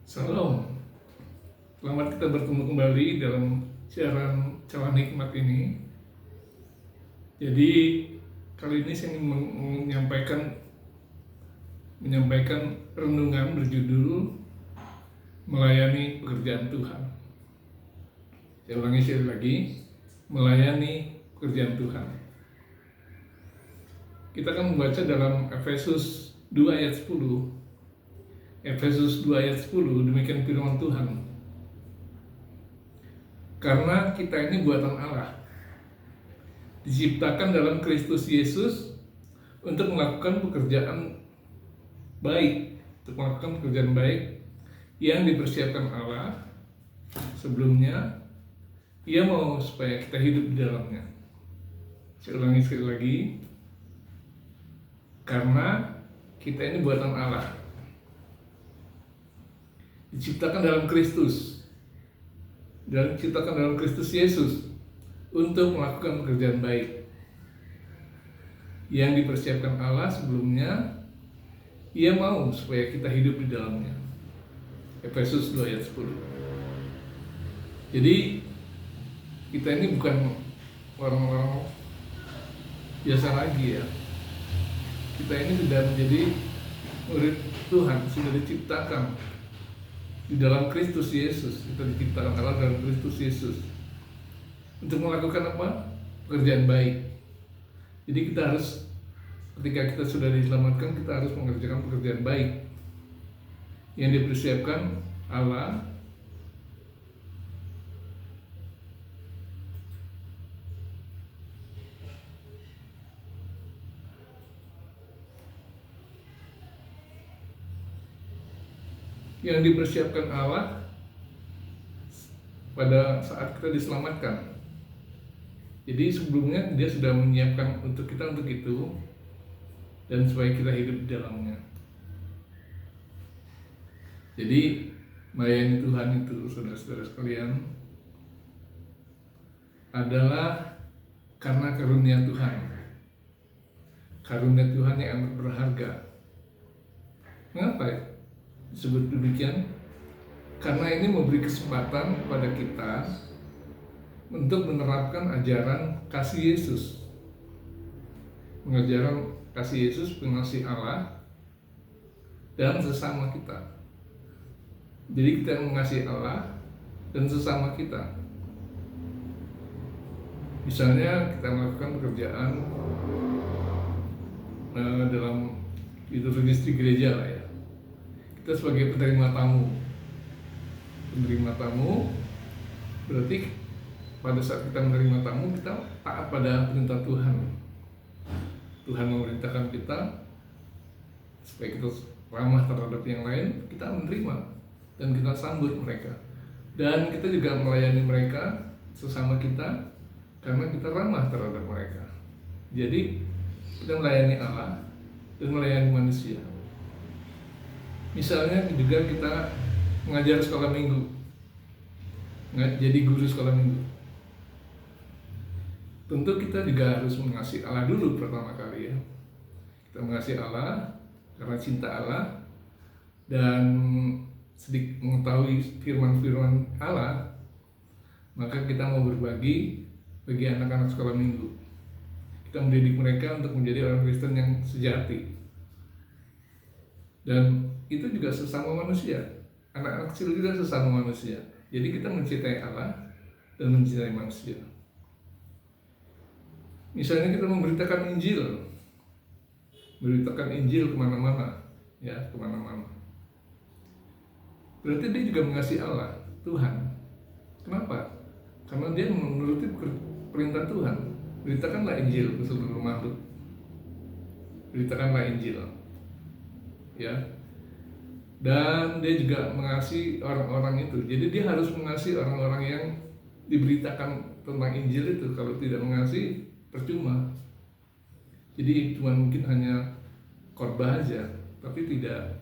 Salam, selamat kita bertemu kembali dalam siaran Celah Nikmat ini. Jadi kali ini saya ingin menyampaikan renungan berjudul Melayani Pekerjaan Tuhan. Saya ulangi sekali lagi, melayani pekerjaan Tuhan. Kita akan membaca dalam Efesus 2 ayat 10. Efesus 2 ayat 10, demikian firman Tuhan. Karena kita ini buatan Allah, diciptakan dalam Kristus Yesus untuk melakukan pekerjaan baik, yang dipersiapkan Allah sebelumnya. Ia mau supaya kita hidup di dalamnya. Saya ulangi sekali lagi, karena kita ini buatan Allah, diciptakan dalam Kristus Yesus untuk melakukan pekerjaan baik yang dipersiapkan Allah sebelumnya. Ia mau supaya kita hidup di dalamnya. Efesus 2 ayat 10. Jadi kita ini bukan orang-orang biasa lagi ya. Kita ini sudah menjadi murid Tuhan, sudah diciptakan di dalam Kristus Yesus. Kita diciptakan Allah dalam Kristus Yesus untuk melakukan apa? Pekerjaan baik. Jadi kita harus, ketika kita sudah diselamatkan, kita harus mengerjakan pekerjaan baik yang dipersiapkan Allah pada saat kita diselamatkan. Jadi sebelumnya dia sudah menyiapkan untuk kita untuk itu, dan supaya kita hidup di dalamnya. Jadi melayani Tuhan itu, saudara-saudara sekalian, adalah karena karunia Tuhan. Karunia Tuhan yang amat berharga. Mengapa disebut demikian? Karena ini memberi kesempatan kepada kita untuk menerapkan ajaran kasih Yesus. Mengajaran kasih Yesus, pengasih Allah dan sesama kita. Jadi kita mengasihi Allah dan sesama kita. Misalnya kita melakukan pekerjaan dalam liturgi gereja lah ya. Kita sebagai penerima tamu berarti pada saat kita menerima tamu, kita taat pada perintah Tuhan. Tuhan memerintahkan kita supaya kita ramah terhadap yang lain, kita menerima dan kita sambut mereka. Dan kita juga melayani mereka, sesama kita, karena kita ramah terhadap mereka. Jadi kita melayani Allah dan melayani manusia. Misalnya juga kita mengajar sekolah minggu, jadi guru sekolah minggu. Tentu kita juga harus mengasihi Allah dulu pertama kali ya. Kita mengasihi Allah karena cinta Allah dan sedikit mengetahui firman-firman Allah, maka kita mau berbagi bagi anak-anak sekolah minggu. Kita mendidik mereka untuk menjadi orang Kristen yang sejati. Dan itu juga sesama manusia. Anak-anak kecil juga sesama manusia. Jadi kita mencintai Allah dan mencintai manusia. Misalnya kita memberitakan Injil kemana-mana, ya, kemana-mana. Berarti dia juga mengasihi Allah, Tuhan. Kenapa? Karena dia menuruti perintah Tuhan. Beritakanlah Injil ke seluruh makhluk. Beritakanlah Injil, ya. Dan dia juga mengasihi orang-orang itu. Jadi dia harus mengasihi orang-orang yang diberitakan tentang Injil itu. Kalau tidak mengasihi, percuma. Jadi cuma mungkin hanya khotbah aja, tapi tidak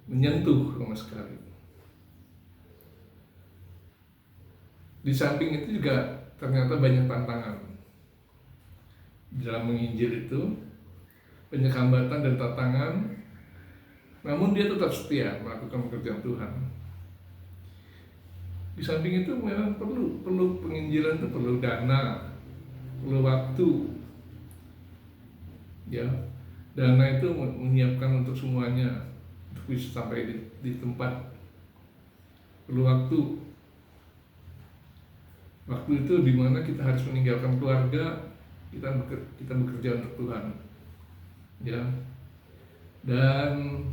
menyentuh sama sekali. Di samping itu juga ternyata banyak tantangan dalam menginjil itu, banyak hambatan dan tantangan. Namun dia tetap setia melakukan pekerjaan Tuhan. Di samping itu memang perlu penginjilan itu perlu dana, perlu waktu, ya. Dana itu menyiapkan untuk semuanya, untuk bisa sampai di tempat. Perlu waktu. Waktu itu dimana kita harus meninggalkan keluarga, kita bekerja untuk Tuhan, ya. Dan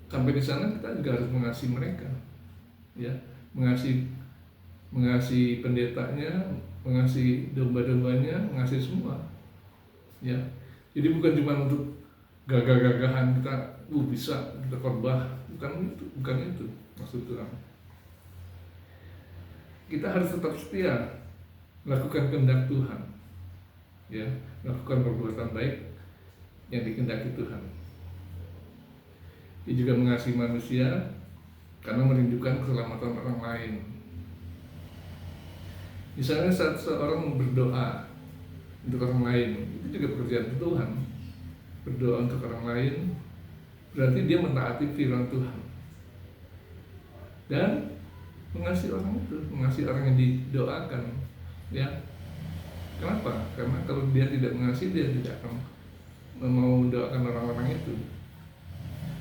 sampai di sana kita juga harus mengasihi mereka, ya, mengasihi pendetanya, mengasihi domba-dombanya, mengasihi semua, ya. Jadi bukan cuma untuk gagah-gagahan kita, bisa kita khotbah, bukan itu maksud Tuhan. Kita harus tetap setia melakukan kehendak Tuhan, ya, melakukan perbuatan baik yang dikehendaki Tuhan. Dia juga mengasihi manusia karena merindukan keselamatan orang lain. Misalnya saat seorang berdoa untuk orang lain, itu juga pekerjaan Tuhan. Berdoa untuk orang lain berarti dia mentaati firman Tuhan dan mengasihi orang itu, mengasihi orang yang didoakan, ya. Kenapa? Karena kalau dia tidak mengasihi, dia tidak akan mau mendoakan orang-orang itu.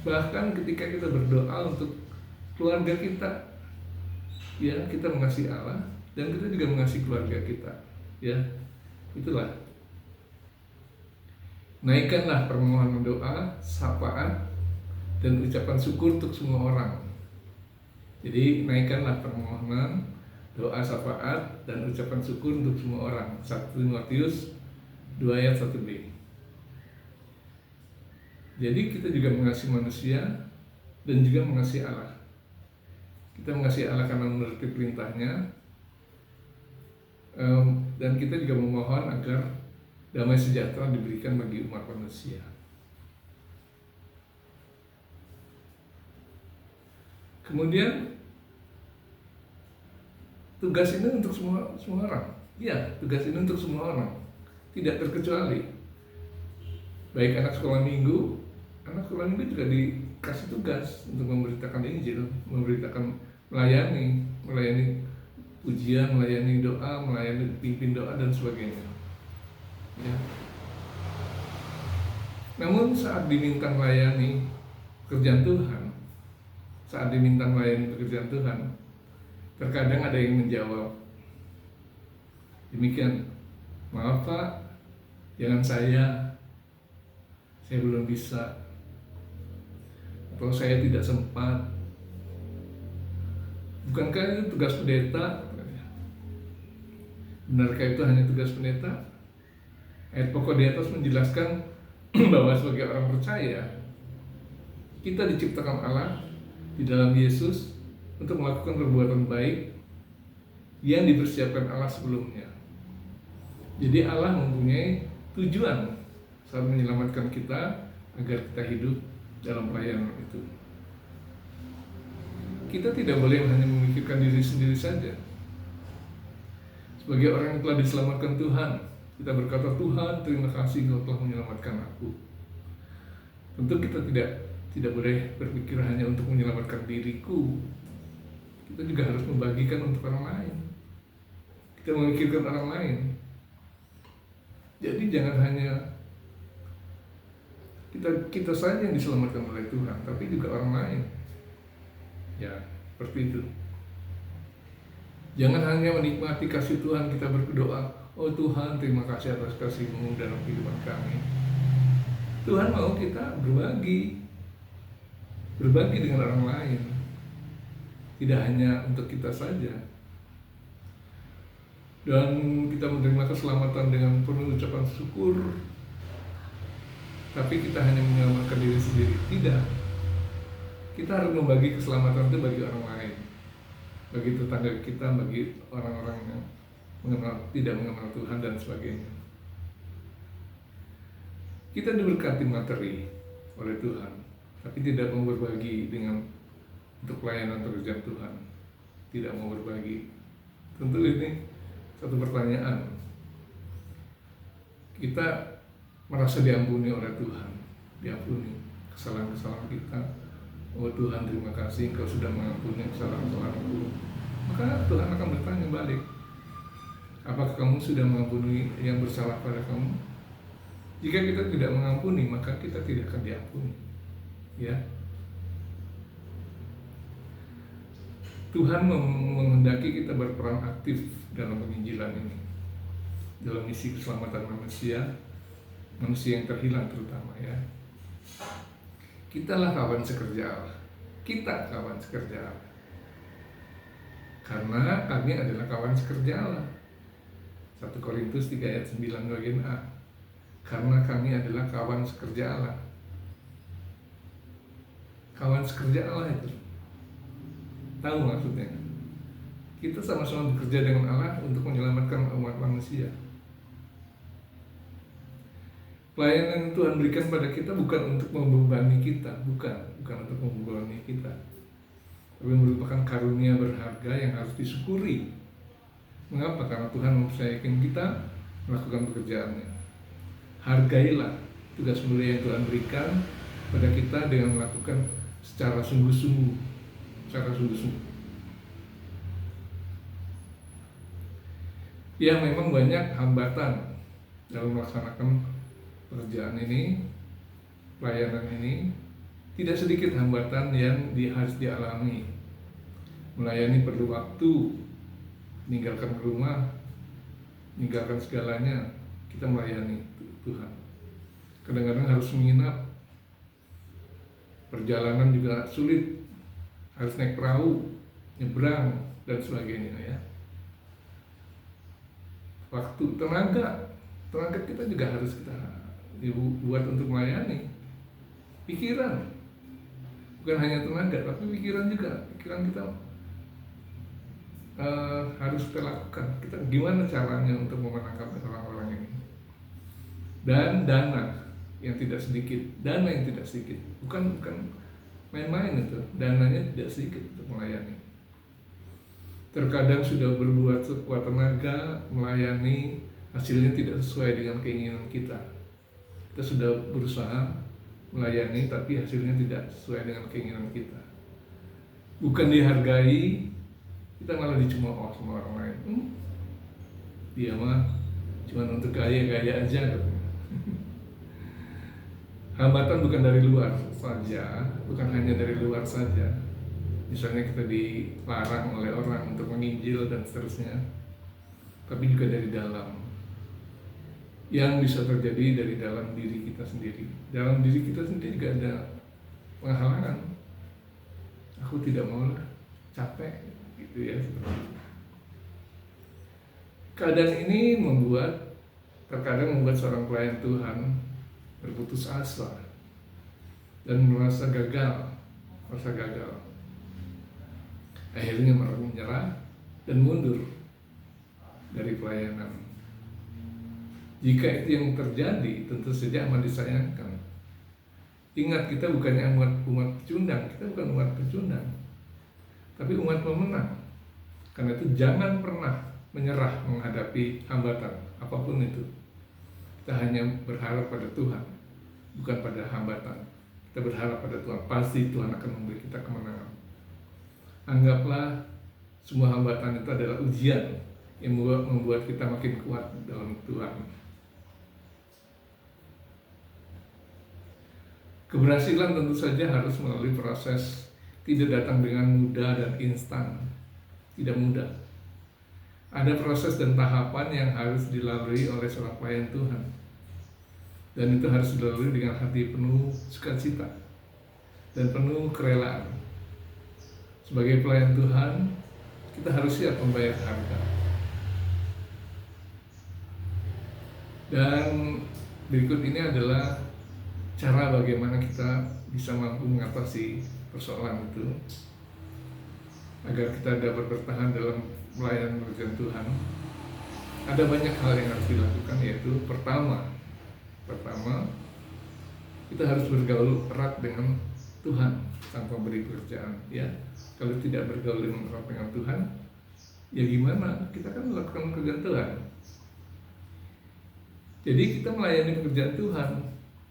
Bahkan ketika kita berdoa untuk keluarga kita, ya, kita mengasihi Allah dan kita juga mengasihi keluarga kita, ya. Itulah. Naikkanlah permohonan doa, syafaat, dan ucapan syukur untuk semua orang. Jadi naikkanlah permohonan doa, syafaat, dan ucapan syukur untuk semua orang. 1 Timotius 2 ayat 1b. Jadi kita juga mengasihi manusia dan juga mengasihi Allah. Kita mengasihi Allah karena menuruti perintahnya, dan kita juga memohon agar damai sejahtera diberikan bagi umat manusia. Kemudian tugas ini untuk semua orang. Ya, tugas ini untuk semua orang, tidak terkecuali. Baik anak sekolah minggu juga dikasih tugas untuk memberitakan Injil, melayani ujian, melayani doa, melayani pimpin doa dan sebagainya, ya. Namun saat diminta melayani pekerjaan Tuhan, terkadang ada yang menjawab demikian, maaf Pak, jangan saya belum bisa, atau saya tidak sempat. Bukankah itu tugas pendeta? Benarkah itu hanya tugas pendeta? Ayat pokok di atas menjelaskan bahwa sebagai orang percaya, kita diciptakan Allah di dalam Yesus untuk melakukan perbuatan baik yang dipersiapkan Allah sebelumnya. Jadi Allah mempunyai tujuan saat menyelamatkan kita agar kita hidup dalam pelayanan itu. Kita tidak boleh hanya memikirkan diri sendiri saja. Sebagai orang yang telah diselamatkan Tuhan, kita berkata, Tuhan, terima kasih Kau telah menyelamatkan aku. Tentu kita tidak boleh berpikir hanya untuk menyelamatkan diriku. Kita juga harus membagikan untuk orang lain. Kita memikirkan orang lain. Jadi jangan hanya kita saja yang diselamatkan oleh Tuhan, tapi juga orang lain. Ya, seperti itu. Jangan hanya menikmati kasih Tuhan, kita berdoa, oh Tuhan, terima kasih atas kasih-Mu dalam kehidupan kami. Tuhan mau kita berbagi dengan orang lain, tidak hanya untuk kita saja. Dan kita menerima keselamatan dengan penuh ucapan syukur, tapi kita hanya menyelamatkan diri sendiri. Tidak. Kita harus membagi keselamatan itu bagi orang lain, bagi tetangga kita, bagi orang-orang yang tidak mengenal Tuhan dan sebagainya. Kita diberkati materi oleh Tuhan, tapi tidak mau berbagi untuk pelayanan pekerjaan Tuhan. Tidak mau berbagi. Tentu ini satu pertanyaan. Kita merasa diampuni oleh Tuhan, diampuni kesalahan-kesalahan kita, Oh Tuhan, terima kasih Engkau sudah mengampuni kesalahan-kesalahanku. Maka Tuhan akan bertanya balik, apakah kamu sudah mengampuni yang bersalah pada kamu? Jika kita tidak mengampuni, maka kita tidak akan diampuni. Ya, Tuhan menghendaki kita berperan aktif dalam penginjilan ini, dalam misi keselamatan manusia yang terhilang terutama ya. Kitalah kawan sekerja Allah. Kita kawan sekerja Allah. Karena kami adalah kawan sekerja Allah. 1 Korintus 3 ayat 9 bagian A. Karena kami adalah kawan sekerja Allah. Kawan sekerja Allah itu, tahu maksudnya? Kita sama-sama bekerja dengan Allah untuk menyelamatkan umat manusia. Pelayanan yang Tuhan berikan pada kita bukan untuk membebani kita, bukan untuk membebani kita, tapi merupakan karunia berharga yang harus disyukuri. Mengapa? Karena Tuhan mempercayakan kita melakukan pekerjaannya. Hargailah tugas mulia yang Tuhan berikan pada kita dengan melakukan secara sungguh-sungguh. Ya, memang banyak hambatan dalam melaksanakan pekerjaan ini, pelayanan ini. Tidak sedikit hambatan yang harus dialami. Melayani perlu waktu, meninggalkan rumah, meninggalkan segalanya, kita melayani Tuhan. Kadang-kadang harus menginap, perjalanan juga sulit, harus naik perahu, nyebrang, dan sebagainya ya. Waktu, tenaga kita juga harus kita dibuat untuk melayani. Pikiran, bukan hanya tenaga, tapi pikiran juga. Pikiran kita harus kita lakukan. Kita gimana caranya untuk memenangkan orang-orang ini. Dan dana yang tidak sedikit, bukan main-main itu. Dananya tidak sedikit untuk melayani. Terkadang sudah berbuat sekuat tenaga melayani, hasilnya tidak sesuai dengan keinginan kita. Kita sudah berusaha melayani, tapi hasilnya tidak sesuai dengan keinginan kita. Bukan dihargai, kita malah dicemooh sama orang lain. Dia mah cuma untuk gaya-gaya aja katanya. Hambatan bukan dari luar saja, bukan hanya dari luar saja. Misalnya kita dilarang oleh orang untuk menginjil dan seterusnya, tapi juga dari dalam. Yang bisa terjadi dari dalam diri kita sendiri. Dalam diri kita sendiri juga ada penghalangan. Aku tidak mau lah, capek gitu ya. Keadaan ini terkadang membuat seorang pelayan Tuhan berputus asa dan merasa gagal. Akhirnya menyerah dan mundur dari pelayanan. Jika itu yang terjadi, tentu saja amat disayangkan. Ingat, kita bukannya umat pecundang, kita bukan umat pecundang, tapi umat pemenang. Karena itu jangan pernah menyerah menghadapi hambatan, apapun itu. Kita hanya berharap pada Tuhan, bukan pada hambatan. Kita berharap pada Tuhan, pasti Tuhan akan memberi kita kemenangan. Anggaplah semua hambatan itu adalah ujian yang membuat kita makin kuat dalam Tuhan. Keberhasilan tentu saja harus melalui proses, tidak datang dengan mudah dan instan, tidak mudah. Ada proses dan tahapan yang harus dilalui oleh seorang pelayan Tuhan, dan itu harus dilalui dengan hati penuh sukacita dan penuh kerelaan. Sebagai pelayan Tuhan, kita harus siap membayar harga. Dan berikut ini adalah cara bagaimana kita bisa mampu mengatasi persoalan itu agar kita dapat bertahan dalam melayani pekerjaan Tuhan. Ada banyak hal yang harus dilakukan, yaitu pertama kita harus bergaul erat dengan Tuhan sang pemberi pekerjaan. Ya, kalau tidak bergaul erat dengan Tuhan, ya gimana? Kita kan melakukan pekerjaan Tuhan. Jadi kita melayani pekerjaan Tuhan.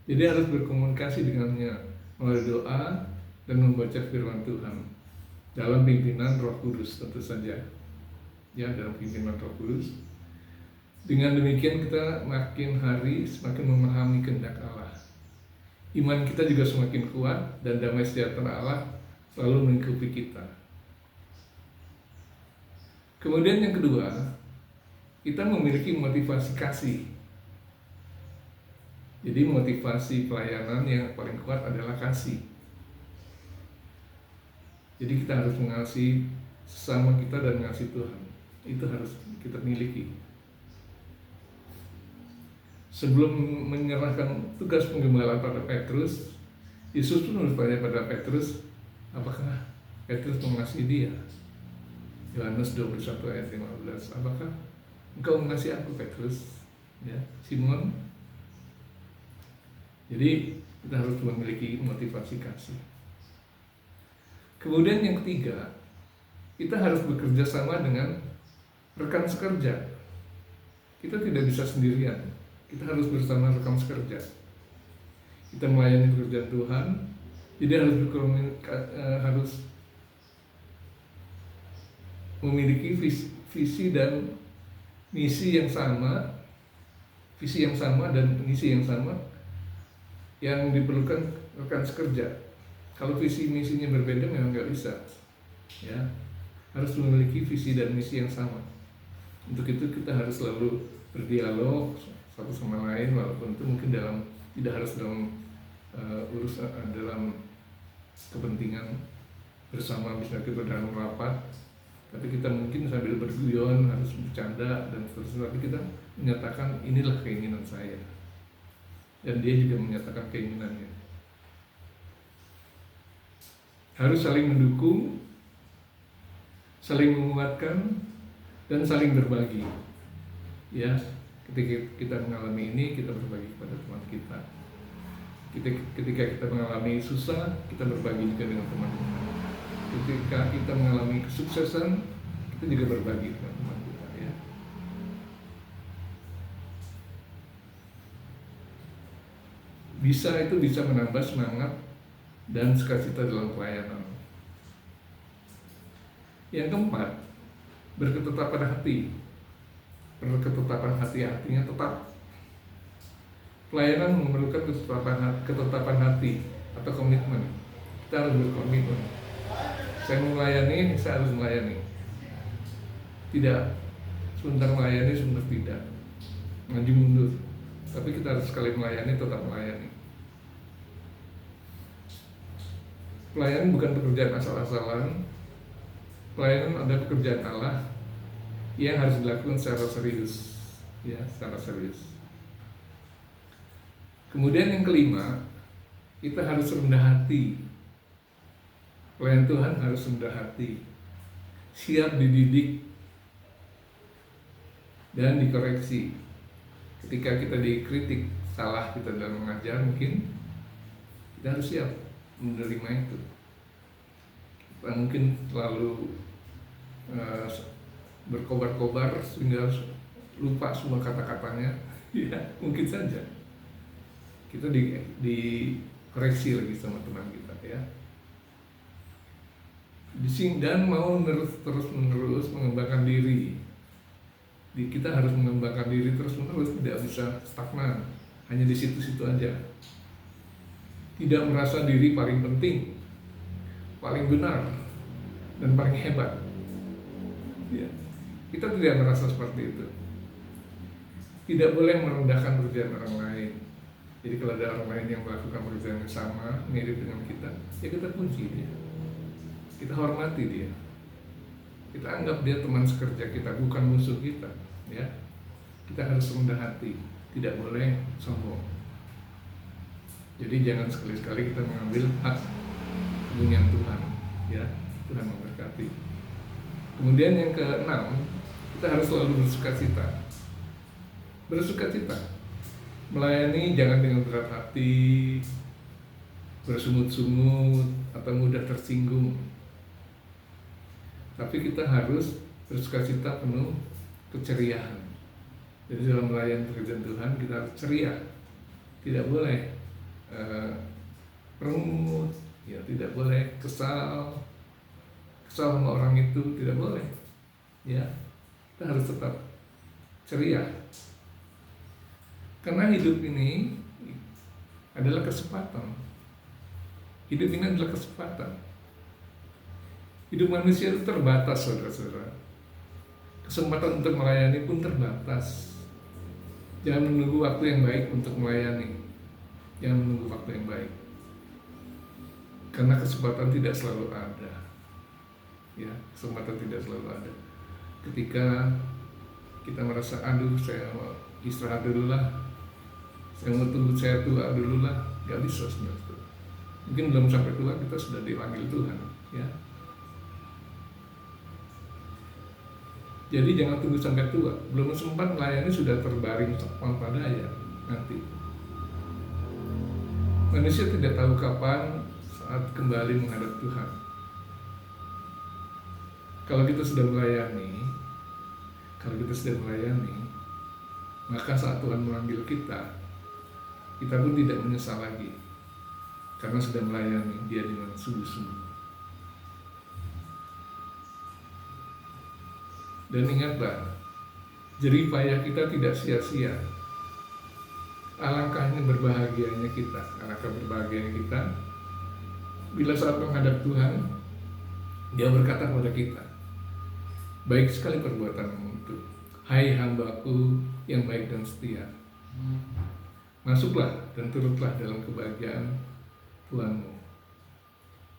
Jadi harus berkomunikasi dengannya melalui doa, dan membaca firman Tuhan dalam pimpinan Roh Kudus tentu saja, ya, dalam pimpinan Roh Kudus. Dengan demikian kita makin hari semakin memahami kehendak Allah. Iman kita juga semakin kuat dan damai sejahtera Allah selalu mengikuti kita. Kemudian yang kedua, kita memiliki motivasi kasih. Jadi motivasi pelayanan yang paling kuat adalah kasih. Jadi kita harus mengasihi sesama kita dan mengasihi Tuhan. Itu harus kita miliki. Sebelum menyerahkan tugas penggembalaan pada Petrus, Yesus pun bertanya pada Petrus, apakah Petrus mengasihi dia? Yohanes 21 ayat 15. Apakah engkau mengasihi aku, Petrus? Ya, Simon. Jadi kita harus memiliki motivasi kasih. Kemudian yang ketiga, kita harus bekerja sama dengan rekan sekerja. Kita tidak bisa sendirian. Kita harus bersama rekan sekerja. Kita melayani pekerjaan Tuhan, jadi harus memiliki visi dan misi yang sama, dan misi yang sama yang diperlukan rekan sekerja. Kalau visi misinya berbeda memang nggak bisa, ya, harus memiliki visi dan misi yang sama. Untuk itu kita harus selalu berdialog satu sama lain, walaupun itu mungkin tidak harus dalam urusan dalam kepentingan bersama, misalnya kita dalam rapat, tapi kita mungkin sambil berguyon, harus bercanda dan seterusnya, tapi kita menyatakan inilah keinginan saya, dan dia juga menyatakan keinginannya. Harus saling mendukung, saling menguatkan, dan saling berbagi. Ya, ketika kita mengalami ini, kita berbagi kepada teman kita. Ketika kita mengalami susah, kita berbagi juga dengan teman kita. Ketika kita mengalami kesuksesan, kita juga berbagi dengan teman kita, ya. Itu bisa menambah semangat dan sukacita dalam pelayanan. Yang keempat, berketetapan hati. Berketetapan hati artinya tetap. Pelayanan memerlukan ketetapan hati atau komitmen. Kita harus berkomitmen. Saya melayani, saya harus melayani. Tidak sebentar melayani, sebentar tidak. Maju mundur. Tapi kita harus sekali melayani, tetap melayani. Pelayanan bukan pekerjaan asal-asalan. Pelayanan adalah pekerjaan Allah yang harus dilakukan secara serius, ya, secara serius. Kemudian yang kelima, kita harus rendah hati. Pelayan Tuhan harus rendah hati, siap dididik dan dikoreksi. Ketika kita dikritik salah kita dalam mengajar, mungkin kita harus siap menerima itu. Kita mungkin terlalu berkobar-kobar sehingga lupa semua kata-katanya, ya, mungkin saja. Kita dikoreksi lagi sama teman kita, ya. Dan mau terus-menerus mengembangkan diri. Kita harus mengembangkan diri terus-menerus, tidak bisa stagnan, hanya di situ-situ aja. Tidak merasa diri paling penting, paling benar, dan paling hebat. Ya. Kita tidak merasa seperti itu. Tidak boleh merendahkan pekerjaan orang lain. Jadi kalau ada orang lain yang melakukan pekerjaan yang sama, mirip dengan kita, ya kita puji dia. Kita hormati dia. Kita anggap dia teman sekerja kita, bukan musuh kita, ya. Kita harus rendah hati, tidak boleh sombong. Jadi jangan sekali-sekali kita mengambil hak kepunyaan Tuhan, ya. Tuhan memberkati. Kemudian yang keenam, kita harus selalu bersukacita. Bersukacita. Melayani jangan dengan berat hati, bersungut-sungut, atau mudah tersinggung. Tapi kita harus bersukacita penuh keceriaan. Jadi dalam melayani pekerjaan Tuhan kita harus ceria. Tidak boleh merengut, Ya, tidak boleh kesal sama orang itu, tidak boleh. Ya, kita harus tetap ceria. Karena hidup ini adalah kesempatan. Hidup ini adalah kesempatan. Hidup manusia itu terbatas, saudara-saudara. Kesempatan untuk melayani pun terbatas. Jangan menunggu waktu yang baik untuk melayani. Jangan menunggu waktu yang baik. Karena kesempatan tidak selalu ada. Ya, kesempatan tidak selalu ada. Ketika kita merasa, aduh saya mau istirahat dulu lah, saya mau tunggu saya tua dulu lah, gak bisa sebenarnya. Mungkin belum sampai tua kita sudah dipanggil Tuhan, ya. Jadi jangan tunggu sampai tua, belum sempat melayani sudah terbaring tanpa daya nanti. Manusia tidak tahu kapan saat kembali menghadap Tuhan. Kalau kita sudah melayani, maka saat Tuhan memanggil kita pun tidak menyesal lagi, karena sudah melayani Dia dengan sungguh-sungguh. Dan ingatlah, jerih payah kita tidak sia-sia. Alangkah berbahagianya kita bila saat menghadap Tuhan, Dia berkata kepada kita, baik sekali perbuatanmu itu, hai hambaku yang baik dan setia. Masuklah dan turutlah dalam kebahagiaan Tuhanmu.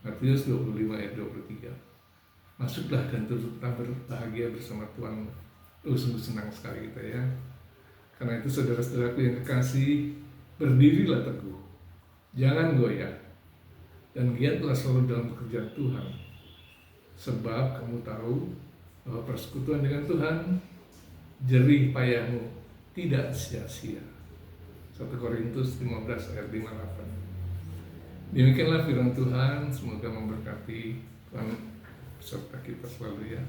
Matius 25 ayat 23. Masuklah dan turutlah berbahagia bersama Tuhanmu. Sungguh senang sekali kita, ya. Karena itu saudara-saudaraku yang kekasih, berdirilah teguh, jangan goyah, dan giatlah selalu dalam pekerjaan Tuhan. Sebab kamu tahu bahwa persekutuan dengan Tuhan, jerih payahmu tidak sia-sia. 1 Korintus 15 ayat 58. Demikianlah firman Tuhan, semoga memberkati Tuhan beserta kita selalu, ya.